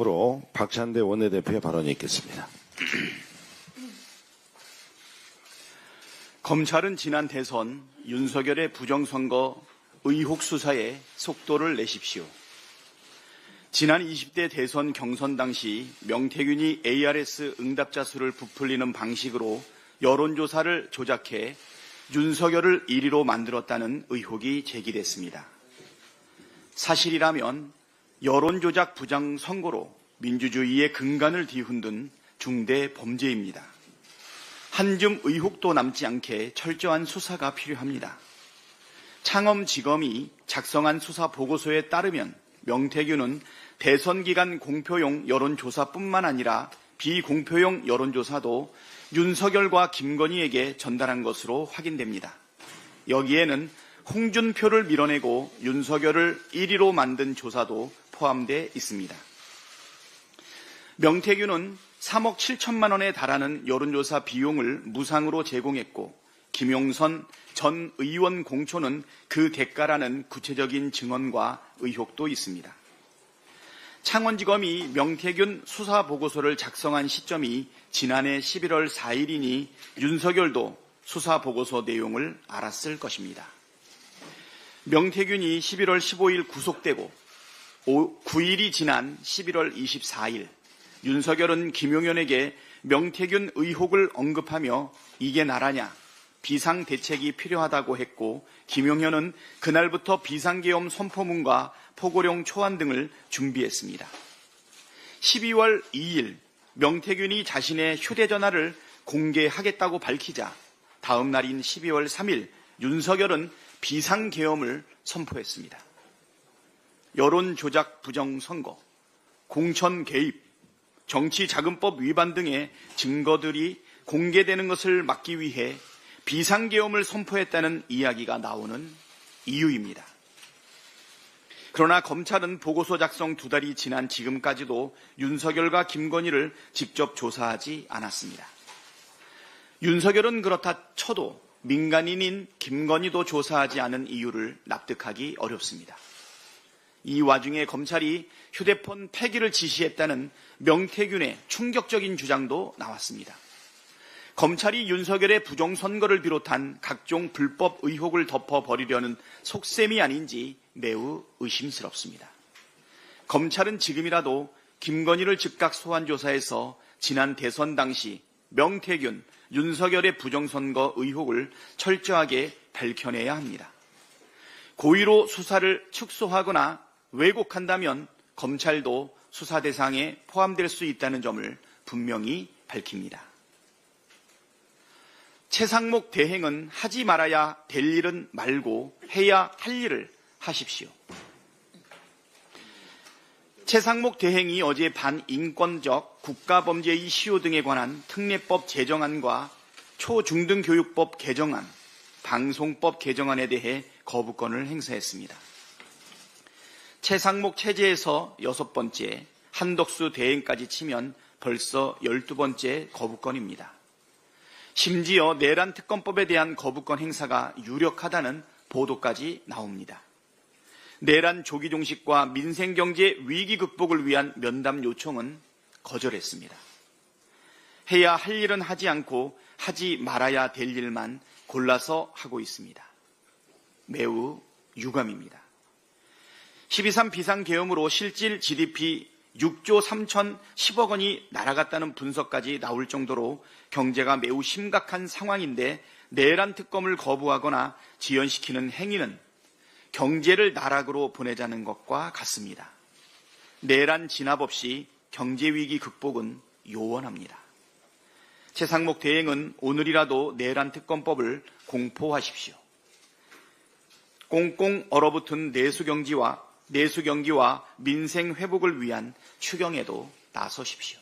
으로 박찬대 원내대표의 발언이 있겠습니다. 검찰은 지난 대선 윤석열의 부정선거 의혹 수사에 속도를 내십시오. 지난 20대 대선 경선 당시 명태균이 ARS 응답자 수를 부풀리는 방식으로 여론조사를 조작해 윤석열을 1위로 만들었다는 의혹이 제기됐습니다. 사실이라면 여론조작 부정선거로 민주주의의 근간을 뒤흔든 중대 범죄입니다. 한 줌 의혹도 남지 않게 철저한 수사가 필요합니다. 창엄지검이 작성한 수사 보고서에 따르면 명태균은 대선 기간 공표용 여론조사뿐만 아니라 비공표용 여론조사도 윤석열과 김건희에게 전달한 것으로 확인됩니다. 여기에는 홍준표를 밀어내고 윤석열을 1위로 만든 조사도 포함되어 있습니다. 명태균은 3억 7천만 원에 달하는 여론조사 비용을 무상으로 제공했고 김용선 전 의원 공초는 그 대가라는 구체적인 증언과 의혹도 있습니다. 창원지검이 명태균 수사보고서를 작성한 시점이 지난해 11월 4일이니 윤석열도 수사보고서 내용을 알았을 것입니다. 명태균이 11월 15일 구속되고 9일이 지난 11월 24일 윤석열은 김용현에게 명태균 의혹을 언급하며 이게 나라냐, 비상대책이 필요하다고 했고 김용현은 그날부터 비상계엄 선포문과 포고령 초안 등을 준비했습니다. 12월 2일 명태균이 자신의 휴대전화를 공개하겠다고 밝히자 다음 날인 12월 3일 윤석열은 비상계엄을 선포했습니다. 여론조작 부정선거, 공천 개입, 정치자금법 위반 등의 증거들이 공개되는 것을 막기 위해 비상계엄을 선포했다는 이야기가 나오는 이유입니다. 그러나 검찰은 보고서 작성 2달이 지난 지금까지도 윤석열과 김건희를 직접 조사하지 않았습니다. 윤석열은 그렇다 쳐도 민간인인 김건희도 조사하지 않은 이유를 납득하기 어렵습니다. 이 와중에 검찰이 휴대폰 폐기를 지시했다는 명태균의 충격적인 주장도 나왔습니다. 검찰이 윤석열의 부정선거를 비롯한 각종 불법 의혹을 덮어버리려는 속셈이 아닌지 매우 의심스럽습니다. 검찰은 지금이라도 김건희를 즉각 소환 조사해서 지난 대선 당시 명태균, 윤석열의 부정선거 의혹을 철저하게 밝혀내야 합니다. 고의로 수사를 축소하거나 왜곡한다면 검찰도 수사 대상에 포함될 수 있다는 점을 분명히 밝힙니다. 최상목 대행은 하지 말아야 될 일은 말고 해야 할 일을 하십시오. 최상목 대행이 어제 반인권적 국가범죄의 시효 등에 관한 특례법 제정안과 초중등교육법 개정안, 방송법 개정안에 대해 거부권을 행사했습니다. 최상목 체제에서 6번째, 한덕수 대행까지 치면 벌써 12번째 거부권입니다. 심지어 내란 특검법에 대한 거부권 행사가 유력하다는 보도까지 나옵니다. 내란 조기 종식과 민생경제 위기 극복을 위한 면담 요청은 거절했습니다. 해야 할 일은 하지 않고 하지 말아야 될 일만 골라서 하고 있습니다. 매우 유감입니다. 12.3 비상계엄으로 실질 GDP 6조 3,010억 원이 날아갔다는 분석까지 나올 정도로 경제가 매우 심각한 상황인데 내란 특검을 거부하거나 지연시키는 행위는 경제를 나락으로 보내자는 것과 같습니다. 내란 진압 없이 경제위기 극복은 요원합니다. 최상목 대행은 오늘이라도 내란 특검법을 공포하십시오. 꽁꽁 얼어붙은 내수경기와 민생 회복을 위한 추경에도 나서십시오.